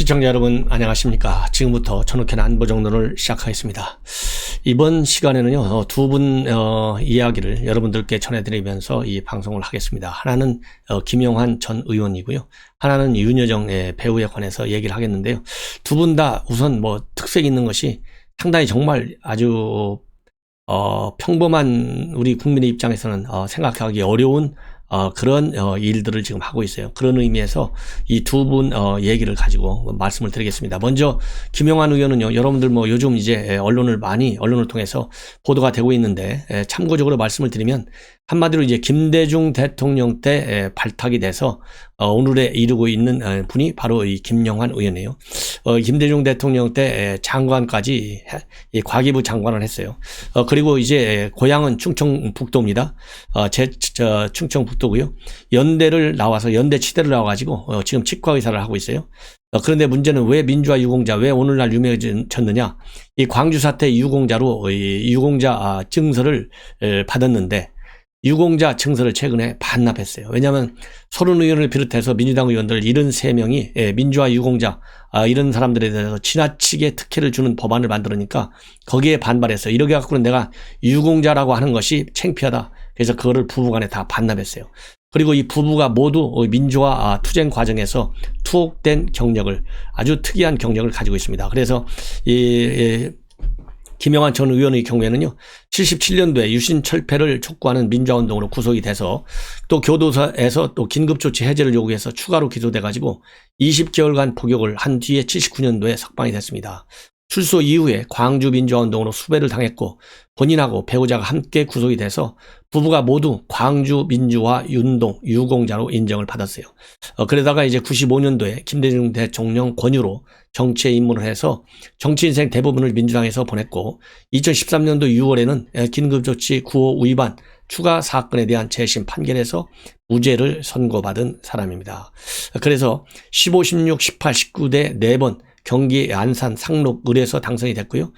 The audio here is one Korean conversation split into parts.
시청자 여러분 안녕하십니까. 지금부터 전욱현 안보정론을 시작하겠습니다. 이번 시간에는요 두 분 이야기를 여러분들께 전해드리면서 이 방송을 하겠습니다. 하나는 김영환 전 의원이고요, 하나는 윤여정 배우에 관해서 얘기를 하겠는데요, 두 분 다 우선 뭐 특색 있는 것이 상당히 정말 아주 평범한 우리 국민의 입장에서는 생각하기 어려운 그런 일들을 지금 하고 있어요. 그런 의미에서 이 두 분 얘기를 가지고 말씀을 드리겠습니다. 먼저 김영환 의원은요, 여러분들 뭐 요즘 이제 언론을 통해서 보도가 되고 있는데, 참고적으로 말씀을 드리면 한마디로 이제 김대중 대통령 때 발탁이 돼서 오늘에 이르고 있는 분이 바로 이 김영환 의원이에요. 김대중 대통령 때 장관까지 과기부 장관을 했어요. 그리고 이제 고향은 충청북도입니다. 충청북도고요. 연대를 나와서 연대치대를 나와가지고 지금 치과의사를 하고 있어요. 그런데 문제는 왜 민주화 유공자, 왜 오늘날 유명해졌느냐? 이 광주 사태 유공자로 이 유공자 증서를 받았는데, 유공자 증서를 최근에 반납했어요. 왜냐하면 서른 의원을 비롯해서 민주당 의원들 73명이 민주화 유공자 이런 사람들에 대해서 지나치게 특혜를 주는 법안을 만들으니까 거기에 반발했어요. 이렇게 갖고는 내가 유공자라고 하는 것이 창피하다. 그래서 그거를 부부간에 다 반납했어요. 그리고 이 부부가 모두 민주화 투쟁 과정에서 투옥된 경력을, 아주 특이한 경력을 가지고 있습니다. 그래서 김영환 전 의원의 경우에는요, 77년도에 유신철폐를 촉구하는 민주화운동으로 구속이 돼서 또 교도소에서 또 긴급조치 해제를 요구해서 추가로 기소돼가지고 20개월간 복역을 한 뒤에 79년도에 석방이 됐습니다. 출소 이후에 광주 민주화운동으로 수배를 당했고 본인하고 배우자가 함께 구속이 돼서 부부가 모두 광주 민주화 운동 유공자로 인정을 받았어요. 그러다가 이제 95년도에 김대중 대통령 권유로 정치에 입문을 해서 정치 인생 대부분을 민주당에서 보냈고, 2013년도 6월에는 긴급조치 9호 위반 추가 사건에 대한 재심 판결에서 무죄를 선고받은 사람입니다. 그래서 15, 16, 18, 19대 4번 경기 안산 상록 을에서 당선이 됐고요.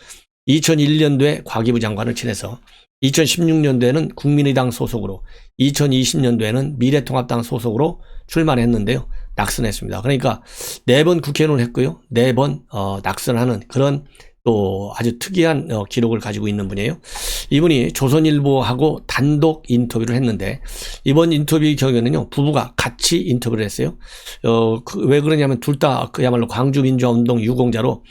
2001년도에 과기부 장관을 지내서 2016년도에는 국민의당 소속으로, 2020년도에는 미래통합당 소속으로 출마했는데요, 낙선했습니다. 그러니까 4번 국회의원을 했고요, 4번 낙선하는 그런 또 아주 특이한 기록을 가지고 있는 분이에요. 이분이 조선일보하고 단독 인터뷰를 했는데, 이번 인터뷰의 경우에는요, 부부가 같이 인터뷰를 했어요. 왜 그러냐면 둘 다 그야말로 광주 민주화운동 유공자로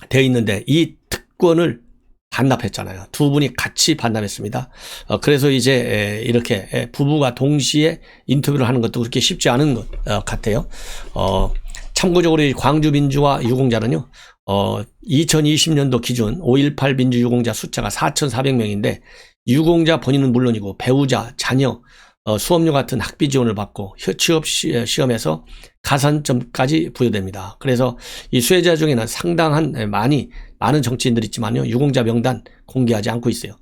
되어 있는데 이 특권을 반납했잖아요. 두 분이 같이 반납했습니다. 그래서 이제 이렇게 부부가 동시에 인터뷰를 하는 것도 그렇게 쉽지 않은 것 같아요. 참고적으로 이 광주 민주화 유공자는요, 2020년도 기준 5.18 민주 유공자 숫자가 4,400명인데 유공자 본인은 물론이고 배우자, 자녀, 수업료 같은 학비 지원을 받고 취업 시험에서 가산점까지 부여됩니다. 그래서 이 수혜자 중에는 상당한 많은 정치인들이 있지만요, 유공자 명단 공개하지 않고 있어요.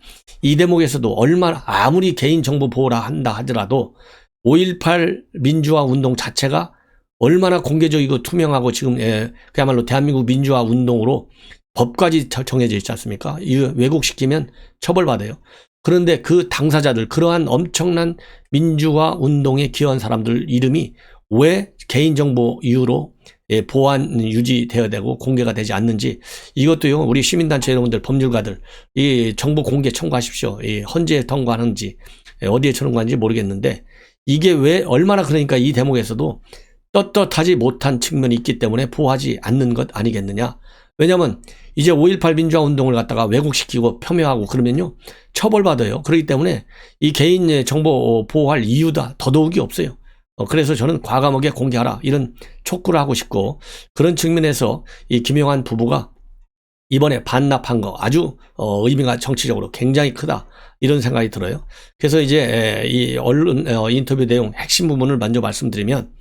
이 대목에서도 아무리 개인정보 보호라 한다 하더라도 5.18 민주화 운동 자체가 얼마나 공개적이고 투명하고 지금 그야말로 대한민국 민주화 운동으로 법까지 정해져 있지 않습니까? 왜곡시키면 처벌받아요. 그런데 그 당사자들, 그러한 엄청난 민주화 운동에 기여한 사람들 이름이 왜 개인정보 이유로 보안 유지되어야 되고 공개가 되지 않는지, 이것도요, 우리 시민단체 여러분들, 법률가들, 이 정보 공개 청구하십시오. 이 헌재에 통과하는지 어디에 청구하는지 모르겠는데, 이게 왜 얼마나, 그러니까 이 대목에서도 떳떳하지 못한 측면이 있기 때문에 보호하지 않는 것 아니겠느냐. 왜냐하면 이제 5.18 민주화 운동을 갖다가 왜곡시키고 폄훼하고 그러면요, 처벌받아요. 그렇기 때문에 이 개인 정보 보호할 이유다 더더욱이 없어요. 그래서 저는 과감하게 공개하라, 이런 촉구를 하고 싶고, 그런 측면에서 이 김영환 부부가 이번에 반납한 거 아주 의미가 정치적으로 굉장히 크다, 이런 생각이 들어요. 그래서 이제 이 언론 인터뷰 내용 핵심 부분을 먼저 말씀드리면,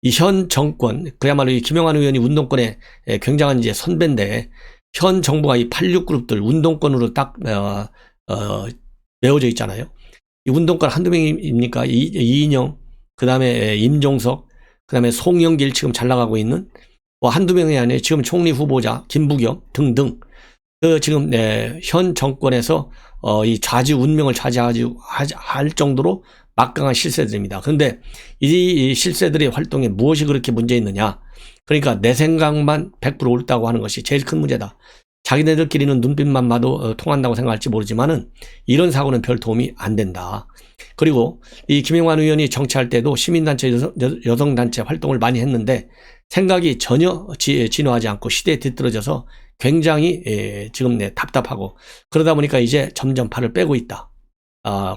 이 현 정권, 그야말로 이 김영환 의원이 운동권에 굉장한 이제 선배인데, 현 정부가 이 86그룹들 운동권으로 딱 메워져 있잖아요. 이 운동권 한두 명입니까? 이인영, 그 다음에 임종석, 그 다음에 송영길, 지금 잘 나가고 있는 한두 명이 아니에요. 지금 총리 후보자 김부겸 등등, 지금 현 정권에서 이 좌지 운명을 차지할 정도로 막강한 실세들입니다. 그런데 이 실세들의 활동에 무엇이 그렇게 문제 있느냐? 그러니까 내 생각만 100% 옳다고 하는 것이 제일 큰 문제다. 자기네들끼리는 눈빛만 봐도 통한다고 생각할지 모르지만은 이런 사고는 별 도움이 안 된다. 그리고 이 김영환 의원이 정치할 때도 시민단체, 여성단체 활동을 많이 했는데 생각이 전혀 진화하지 않고 시대에 뒤떨어져서 굉장히 지금 답답하고 그러다 보니까 이제 점점 팔을 빼고 있다.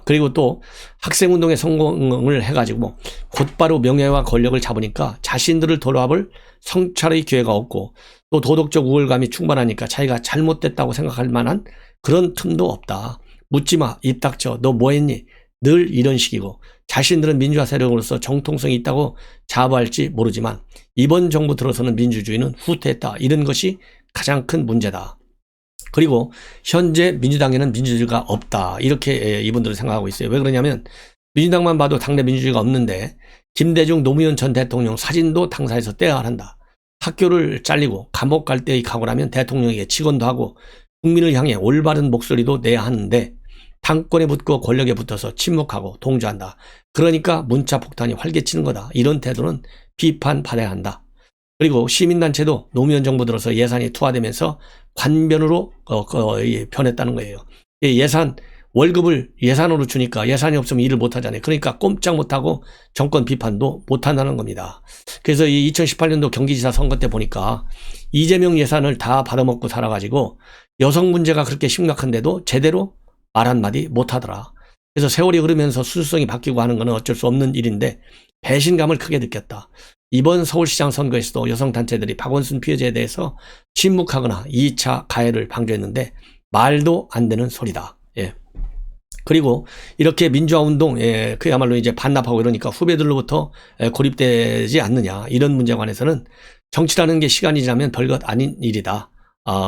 그리고 또 학생운동에 성공을 해가지고 곧바로 명예와 권력을 잡으니까 자신들을 돌아볼 성찰의 기회가 없고 또 도덕적 우월감이 충만하니까 자기가 잘못됐다고 생각할 만한 그런 틈도 없다. 묻지마, 입 닥쳐, 너 뭐 했니? 늘 이런 식이고 자신들은 민주화 세력으로서 정통성이 있다고 자부할지 모르지만 이번 정부 들어서는 민주주의는 후퇴했다. 이런 것이 가장 큰 문제다. 그리고 현재 민주당에는 민주주의가 없다. 이렇게 이분들은 생각하고 있어요. 왜 그러냐면 민주당만 봐도 당내 민주주의가 없는데 김대중 노무현 전 대통령 사진도 당사에서 떼야 한다. 학교를 잘리고 감옥 갈 때의 각오라면 대통령에게 직언도 하고 국민을 향해 올바른 목소리도 내야 하는데 당권에 붙고 권력에 붙어서 침묵하고 동조한다. 그러니까 문자 폭탄이 활개치는 거다. 이런 태도는 비판받아야 한다. 그리고 시민단체도 노무현 정부 들어서 예산이 투하되면서 관변으로 변했다는 거예요. 월급을 예산으로 주니까 예산이 없으면 일을 못하잖아요. 그러니까 꼼짝 못하고 정권 비판도 못한다는 겁니다. 그래서 이 2018년도 경기지사 선거 때 보니까 이재명 예산을 다 받아먹고 살아가지고 여성 문제가 그렇게 심각한데도 제대로 말 한마디 못하더라. 그래서 세월이 흐르면서 순수성이 바뀌고 하는 것은 어쩔 수 없는 일인데 배신감을 크게 느꼈다. 이번 서울시장 선거에서도 여성단체들이 박원순 피해자에 대해서 침묵하거나 2차 가해를 방조했는데 말도 안 되는 소리다. 그리고 이렇게 민주화운동, 그야말로 이제 반납하고 이러니까 후배들로부터 고립되지 않느냐. 이런 문제에 관해서는 정치라는 게 시간이 지나면 별것 아닌 일이다.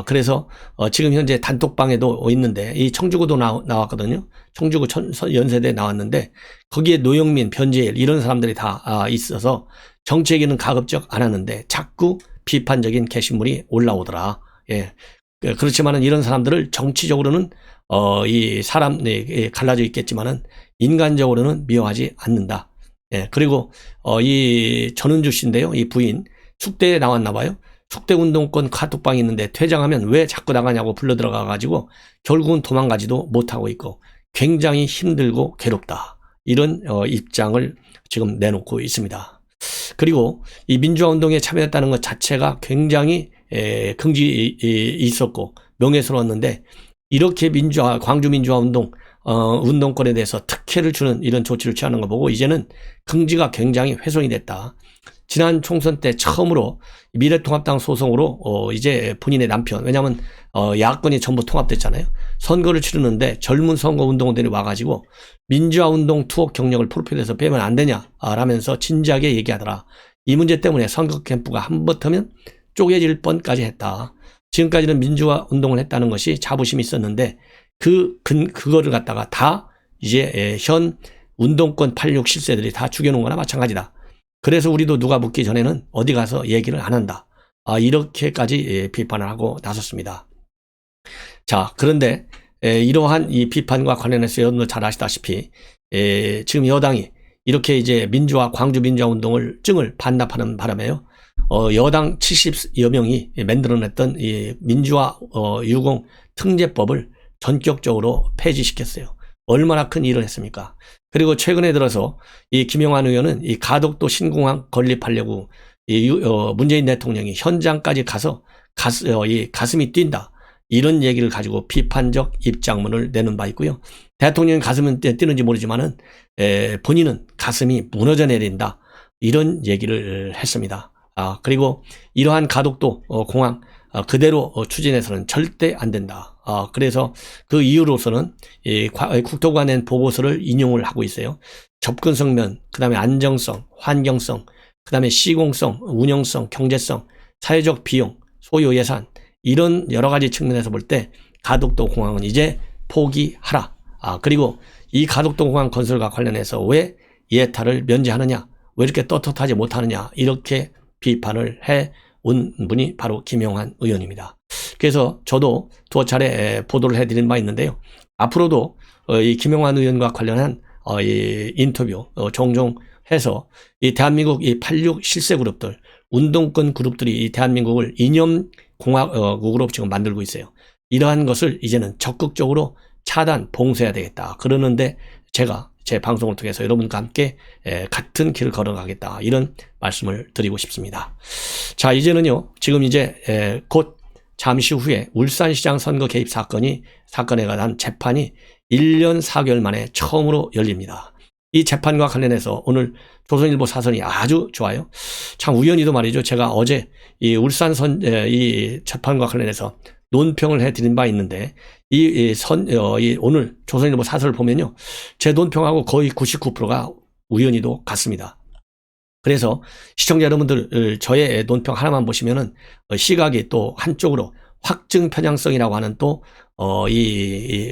그래서 지금 현재 단톡방에도 있는데 이 청주구도 나왔거든요. 청주구 연세대에 나왔는데 거기에 노영민, 변재일 이런 사람들이 다 있어서 정치 얘기는 가급적 안 하는데 자꾸 비판적인 게시물이 올라오더라. 그렇지만은 이런 사람들을 정치적으로는 이 사람이 갈라져 있겠지만은 인간적으로는 미워하지 않는다. 그리고 이 전은주 씨인데요. 이 부인 숙대에 나왔나 봐요. 숙대운동권 카톡방이 있는데 퇴장하면 왜 자꾸 나가냐고 불러 들어가 가지고 결국은 도망가지도 못하고 있고 굉장히 힘들고 괴롭다. 이런 입장을 지금 내놓고 있습니다. 그리고 이 민주화운동에 참여했다는 것 자체가 굉장히 긍지 있었고 명예스러웠는데 이렇게 광주 민주화운동 운동권에 대해서 특혜를 주는 이런 조치를 취하는 거 보고 이제는 긍지가 굉장히 훼손이 됐다. 지난 총선 때 처음으로 미래통합당 소송으로 이제 본인의 남편, 왜냐하면 야권이 전부 통합됐잖아요. 선거를 치르는데 젊은 선거운동원들이 와가지고 민주화운동 투옥 경력을 프로필에서 빼면 안 되냐 라면서 진지하게 얘기하더라. 이 문제 때문에 선거 캠프가 한버터면 쪼개질 뻔까지 했다. 지금까지는 민주화운동을 했다는 것이 자부심이 있었는데 그거를 갖다가 다 이제 현 운동권 86 실세들이 다 죽여놓은 거나 마찬가지다. 그래서 우리도 누가 묻기 전에는 어디 가서 얘기를 안 한다. 이렇게까지 비판을 하고 나섰습니다. 자, 그런데 이러한 이 비판과 관련해서 여러분도 잘 아시다시피 지금 여당이 이렇게 이제 광주 민주화 운동을 증을 반납하는 바람에요. 여당 70여 명이 만들어냈던 이 민주화 유공 특례법을 전격적으로 폐지시켰어요. 얼마나 큰 일을 했습니까? 그리고 최근에 들어서 이 김영환 의원은 이 가덕도 신공항 건립하려고 문재인 대통령이 현장까지 가서 가슴이 뛴다. 이런 얘기를 가지고 비판적 입장문을 내는 바 있고요. 대통령이 가슴은 뛰는지 모르지만은 본인은 가슴이 무너져 내린다. 이런 얘기를 했습니다. 그리고 이러한 가덕도 공항 그대로 추진해서는 절대 안 된다. 그래서 그 이유로서는 국토부가 낸 보고서를 인용을 하고 있어요. 접근성 면, 그 다음에 안정성, 환경성, 그 다음에 시공성, 운영성, 경제성, 사회적 비용, 소요 예산 이런 여러 가지 측면에서 볼 때 가덕도 공항은 이제 포기하라. 그리고 이 가덕도 공항 건설과 관련해서 왜 예타를 면제하느냐, 왜 이렇게 떳떳하지 못하느냐 이렇게 비판을 해온 분이 바로 김영환 의원입니다. 그래서 저도 두어 차례 보도를 해드린 바 있는데요. 앞으로도 이 김영환 의원과 관련한 이 인터뷰 종종 해서 이 대한민국 이 86 실세 그룹들, 운동권 그룹들이 이 대한민국을 이념 공화국으로 지금 만들고 있어요. 이러한 것을 이제는 적극적으로 차단, 봉쇄해야 되겠다. 그러는데 제가 제 방송을 통해서 여러분과 함께 같은 길을 걸어가겠다. 이런 말씀을 드리고 싶습니다. 자, 이제는요, 지금 이제 곧 잠시 후에 울산시장 선거 개입 사건에 관한 재판이 1년 4개월 만에 처음으로 열립니다. 이 재판과 관련해서 오늘 조선일보 사설이 아주 좋아요. 참 우연히도 말이죠. 제가 어제 이 울산 이 재판과 관련해서 논평을 해드린 바 있는데 오늘 조선일보 사설을 보면요, 제 논평하고 거의 99%가 우연히도 같습니다. 그래서 시청자 여러분들 저의 논평 하나만 보시면은 시각이 또 한쪽으로 확증 편향성이라고 하는 또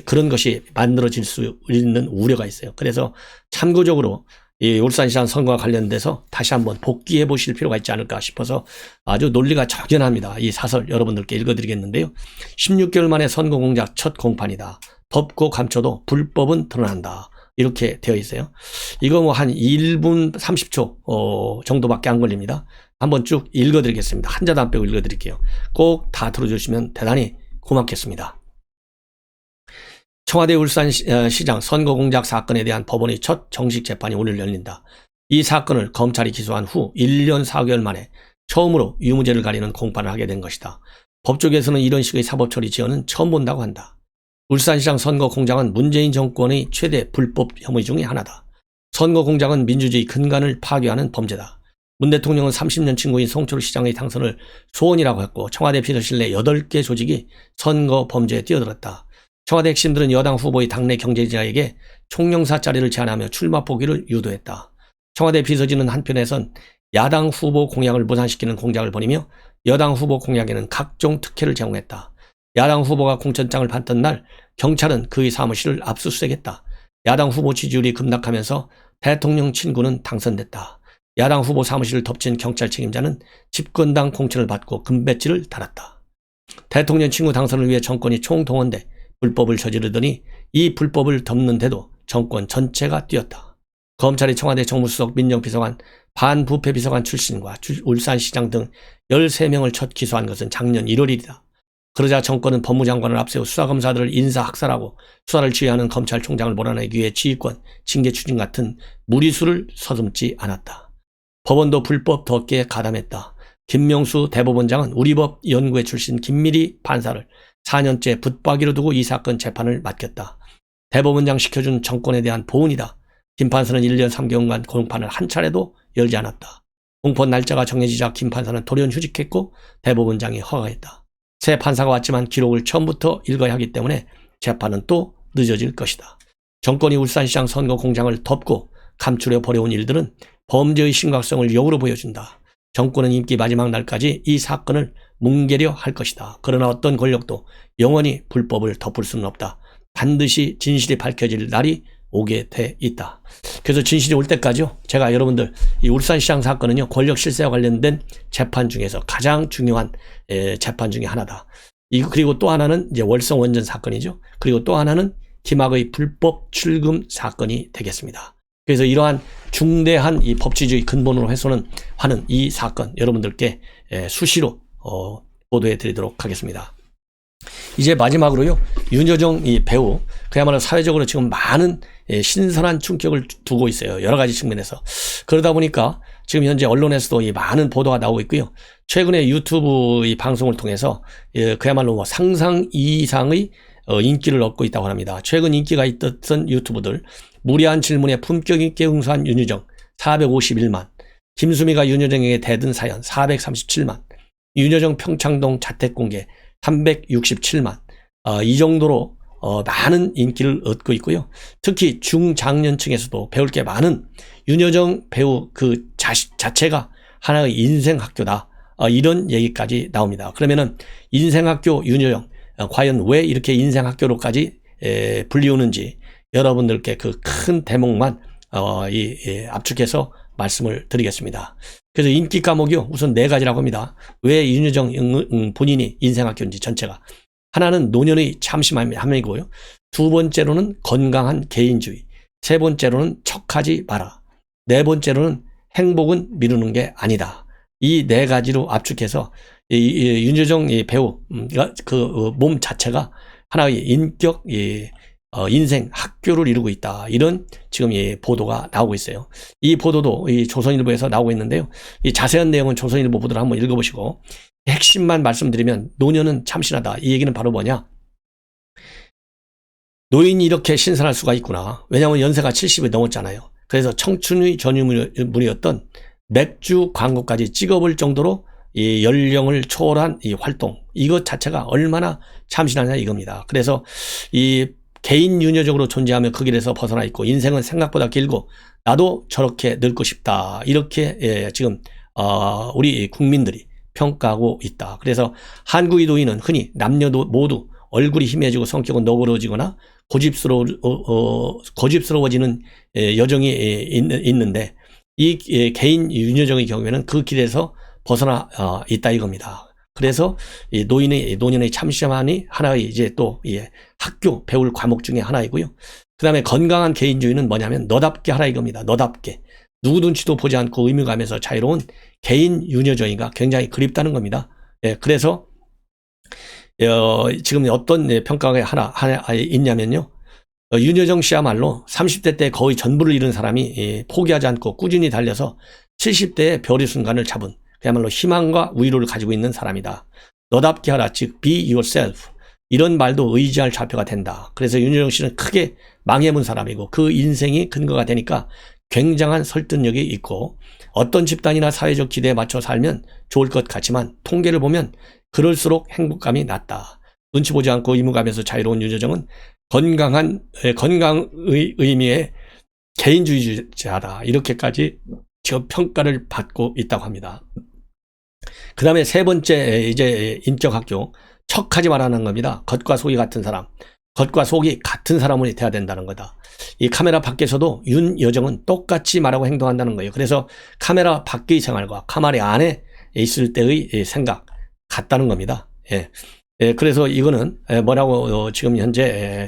그런 것이 만들어질 수 있는 우려가 있어요. 그래서 참고적으로 이 울산시장 선거와 관련돼서 다시 한번 복귀해 보실 필요가 있지 않을까 싶어서 아주 논리가 적연합니다. 이 사설 여러분들께 읽어드리겠는데요. 16개월 만에 선거 공작 첫 공판이다. 덮고 감춰도 불법은 드러난다. 이렇게 되어 있어요. 이거 뭐 한 1분 30초 정도밖에 안 걸립니다. 한번 쭉 읽어드리겠습니다. 한자도 안 빼고 읽어드릴게요. 꼭 다 들어주시면 대단히 고맙겠습니다. 청와대 울산시장 선거 공작 사건에 대한 법원의 첫 정식 재판이 오늘 열린다. 이 사건을 검찰이 기소한 후 1년 4개월 만에 처음으로 유무죄를 가리는 공판을 하게 된 것이다. 법조계에서는 이런 식의 사법 처리 지원은 처음 본다고 한다. 울산시장 선거 공작은 문재인 정권의 최대 불법 혐의 중에 하나다. 선거 공작은 민주주의 근간을 파괴하는 범죄다. 문 대통령은 30년 친구인 송철 시장의 당선을 소원이라고 했고 청와대 비서실 내 8개 조직이 선거 범죄에 뛰어들었다. 청와대 핵심들은 여당 후보의 당내 경제지자에게 총영사 자리를 제안하며 출마 포기를 유도했다. 청와대 비서진은 한편에선 야당 후보 공약을 무산시키는 공작을 벌이며 여당 후보 공약에는 각종 특혜를 제공했다. 야당 후보가 공천장을 받던 날 경찰은 그의 사무실을 압수수색했다. 야당 후보 지지율이 급락하면서 대통령 친구는 당선됐다. 야당 후보 사무실을 덮친 경찰 책임자는 집권당 공천을 받고 금배지를 달았다. 대통령 친구 당선을 위해 정권이 총동원돼 불법을 저지르더니 이 불법을 덮는데도 정권 전체가 뛰었다. 검찰이 청와대 정무수석 민정비서관, 반부패비서관 출신과 울산시장 등 13명을 첫 기소한 것은 작년 1월 1일이다. 그러자 정권은 법무장관을 앞세워 수사검사들을 인사학살하고 수사를 지휘하는 검찰총장을 몰아내기 위해 지휘권, 징계 추진 같은 무리수를 서슴지 않았다. 법원도 불법 덮개에 가담했다. 김명수 대법원장은 우리법 연구회 출신 김미리 판사를 4년째 붙박이로 두고 이 사건 재판을 맡겼다. 대법원장 시켜준 정권에 대한 보은이다. 김 판사는 1년 3개월간 공판을 한 차례도 열지 않았다. 공판 날짜가 정해지자 김 판사는 돌연 휴직했고 대법원장이 허가했다. 새 판사가 왔지만 기록을 처음부터 읽어야 하기 때문에 재판은 또 늦어질 것이다. 정권이 울산시장 선거 공장을 덮고 감추려 버려온 일들은 범죄의 심각성을 역으로 보여준다. 정권은 임기 마지막 날까지 이 사건을 뭉개려 할 것이다. 그러나 어떤 권력도 영원히 불법을 덮을 수는 없다. 반드시 진실이 밝혀질 날이 오게 돼 있다. 그래서 진실이 올 때까지요, 제가 여러분들 이 울산시장 사건은요, 권력 실세와 관련된 재판 중에서 가장 중요한 재판 중에 하나다. 그리고 또 하나는 이제 월성 원전 사건이죠. 그리고 또 하나는 김학의 불법 출금 사건이 되겠습니다. 그래서 이러한 중대한 이 법치주의 근본으로 훼손하는 이 사건 여러분들께 수시로 보도해 드리도록 하겠습니다. 이제 마지막으로요, 윤여정 이 배우, 그야말로 사회적으로 지금 많은 신선한 충격을 두고 있어요. 여러 가지 측면에서. 그러다 보니까 지금 현재 언론에서도 이 많은 보도가 나오고 있고요. 최근에 유튜브 이 방송을 통해서 그야말로 뭐 상상 이상의 인기를 얻고 있다고 합니다. 최근 인기가 있었던 유튜브들, 무리한 질문에 품격 있게 응수한 윤여정 451만, 김수미가 윤여정에게 대든 사연 437만, 윤여정 평창동 자택 공개 367만, 이 정도로 많은 인기를 얻고 있고요. 특히 중장년층에서도 배울 게 많은 윤여정 배우 그 자체가 하나의 인생학교다, 이런 얘기까지 나옵니다. 그러면은 인생학교 윤여정, 과연 왜 이렇게 인생학교로까지 불리우는지 여러분들께 그 큰 대목만 압축해서 말씀을 드리겠습니다. 그래서 인기 과목이요, 우선 4가지라고 합니다. 왜 윤여정 본인이 인생학교인지 전체가. 하나는 노년의 참심함이고요. 두 번째로는 건강한 개인주의. 세 번째로는 척하지 마라. 네 번째로는 행복은 미루는 게 아니다. 이 네 가지로 압축해서 윤여정 배우 그 몸 자체가 하나의 인격 인생 학교를 이루고 있다. 이런 지금 보도가 나오고 있어요. 이 보도도 조선일보에서 나오고 있는데요. 이 자세한 내용은 조선일보 보도를 한번 읽어보시고 핵심만 말씀드리면 노년은 참신하다. 이 얘기는 바로 뭐냐? 노인이 이렇게 신선할 수가 있구나. 왜냐하면 연세가 70이 넘었잖아요. 그래서 청춘의 전유물이었던 맥주 광고까지 찍어볼 정도로 이 연령을 초월한 이 활동, 이것 자체가 얼마나 참신하냐 이겁니다. 그래서 이 개인 윤여정으로 존재하며 그 길에서 벗어나 있고 인생은 생각보다 길고 나도 저렇게 늙고 싶다. 이렇게 지금 우리 국민들이 평가하고 있다. 그래서 한국의 노인은 흔히 남녀도 모두 얼굴이 희미해지고 성격은 너그러지거나 고집스러워지는 여정이 있는데 이 개인 윤여정의 경우에는 그 길에서 벗어나 있다 이겁니다. 그래서 이 노년의 참신함이 하나의 이제 또 학교 배울 과목 중에 하나이고요. 그 다음에 건강한 개인주의는 뭐냐면 너답게 하라 이겁니다. 너답게. 누구 눈치도 보지 않고 의무감에서 자유로운 개인 윤여정이가 굉장히 그립다는 겁니다. 그래서 지금 어떤 평가가 하나 있냐면요. 윤여정 씨야말로 30대 때 거의 전부를 잃은 사람이 포기하지 않고 꾸준히 달려서 70대의 별의 순간을 잡은 그야말로 희망과 위로를 가지고 있는 사람이다. 너답게 하라, 즉 be yourself. 이런 말도 의지할 좌표가 된다. 그래서 윤여정 씨는 크게 망해본 사람이고 그 인생이 근거가 되니까 굉장한 설득력이 있고 어떤 집단이나 사회적 기대에 맞춰 살면 좋을 것 같지만 통계를 보면 그럴수록 행복감이 낮다. 눈치 보지 않고 의무감에서 자유로운 윤여정은 건강의 의미의 개인주의자다. 이렇게까지 지금 평가를 받고 있다고 합니다. 그 다음에 세 번째 이제 인격학교 척하지 말라는 겁니다. 겉과 속이 같은 사람, 겉과 속이 같은 사람이 돼야 된다는 거다. 이 카메라 밖에서도 윤여정은 똑같이 말하고 행동한다는 거예요. 그래서 카메라 밖의 생활과 카메라 안에 있을 때의 생각 같다는 겁니다. 그래서 이거는 뭐라고 지금 현재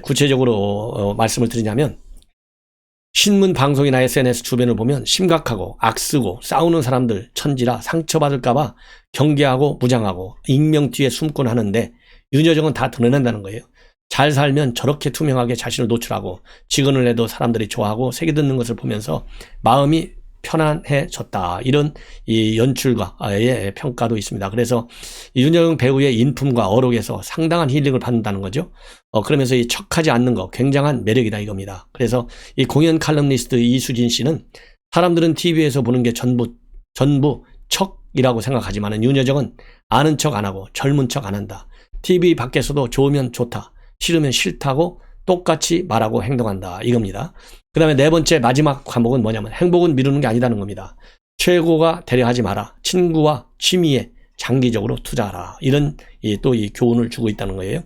구체적으로 말씀을 드리냐면 신문, 방송이나 SNS 주변을 보면 심각하고 악쓰고 싸우는 사람들 천지라 상처받을까봐 경계하고 무장하고 익명 뒤에 숨곤 하는데 윤여정은 다 드러낸다는 거예요. 잘 살면 저렇게 투명하게 자신을 노출하고 직언을 해도 사람들이 좋아하고 새겨듣는 것을 보면서 마음이 편안해졌다. 이런 이 연출가의 평가도 있습니다. 그래서 윤여정 배우의 인품과 어록에서 상당한 힐링을 받는다는 거죠. 그러면서 이 척하지 않는 거 굉장한 매력이다 이겁니다. 그래서 이 공연 칼럼니스트 이수진 씨는 사람들은 TV에서 보는 게 전부 척이라고 생각하지만 윤여정은 아는 척 안 하고 젊은 척 안 한다. TV 밖에서도 좋으면 좋다. 싫으면 싫다고 똑같이 말하고 행동한다 이겁니다. 그 다음에 네 번째 마지막 과목은 뭐냐면 행복은 미루는 게 아니다는 겁니다. 최고가 되려 하지 마라. 친구와 취미에 장기적으로 투자하라. 이런 또 이 교훈을 주고 있다는 거예요.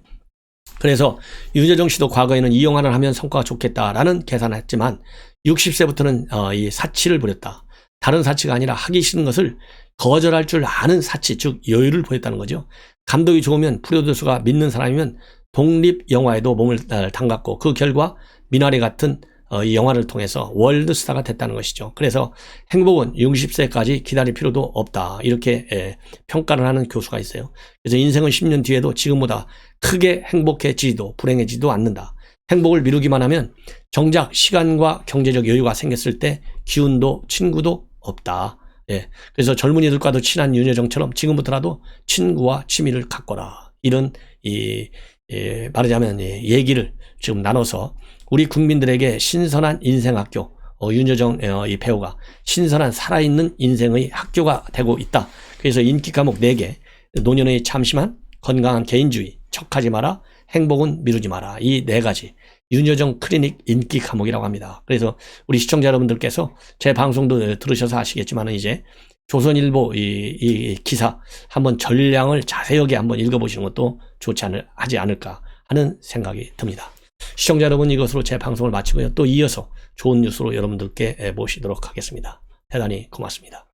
그래서 윤여정 씨도 과거에는 이 영화를 하면 성과가 좋겠다라는 계산을 했지만 60세부터는 이 사치를 부렸다. 다른 사치가 아니라 하기 싫은 것을 거절할 줄 아는 사치, 즉 여유를 보였다는 거죠. 감독이 좋으면 프로듀서가 믿는 사람이면 독립 영화에도 몸을 담갔고 그 결과 미나리 같은 이 영화를 통해서 월드스타가 됐다는 것이죠. 그래서 행복은 60세까지 기다릴 필요도 없다. 이렇게 평가를 하는 교수가 있어요. 그래서 인생은 10년 뒤에도 지금보다 크게 행복해지지도 불행해지지도 않는다. 행복을 미루기만 하면 정작 시간과 경제적 여유가 생겼을 때 기운도 친구도 없다. 그래서 젊은이들과도 친한 윤여정처럼 지금부터라도 친구와 취미를 갖거라. 이런 말하자면 얘기를 지금 나눠서 우리 국민들에게 신선한 인생학교, 윤여정 이 배우가 신선한 살아있는 인생의 학교가 되고 있다. 그래서 인기 과목 4개, 노년의 참심한, 건강한 개인주의, 척하지 마라, 행복은 미루지 마라. 이 4가지 윤여정 클리닉 인기 과목이라고 합니다. 그래서 우리 시청자 여러분들께서 제 방송도 들으셔서 아시겠지만 이제 조선일보 이 기사 한번 전량을 자세하게 한번 읽어보시는 것도 좋지 하지 않을까 하는 생각이 듭니다. 시청자 여러분, 이것으로 제 방송을 마치고요. 또 이어서 좋은 뉴스로 여러분들께 모시도록 하겠습니다. 대단히 고맙습니다.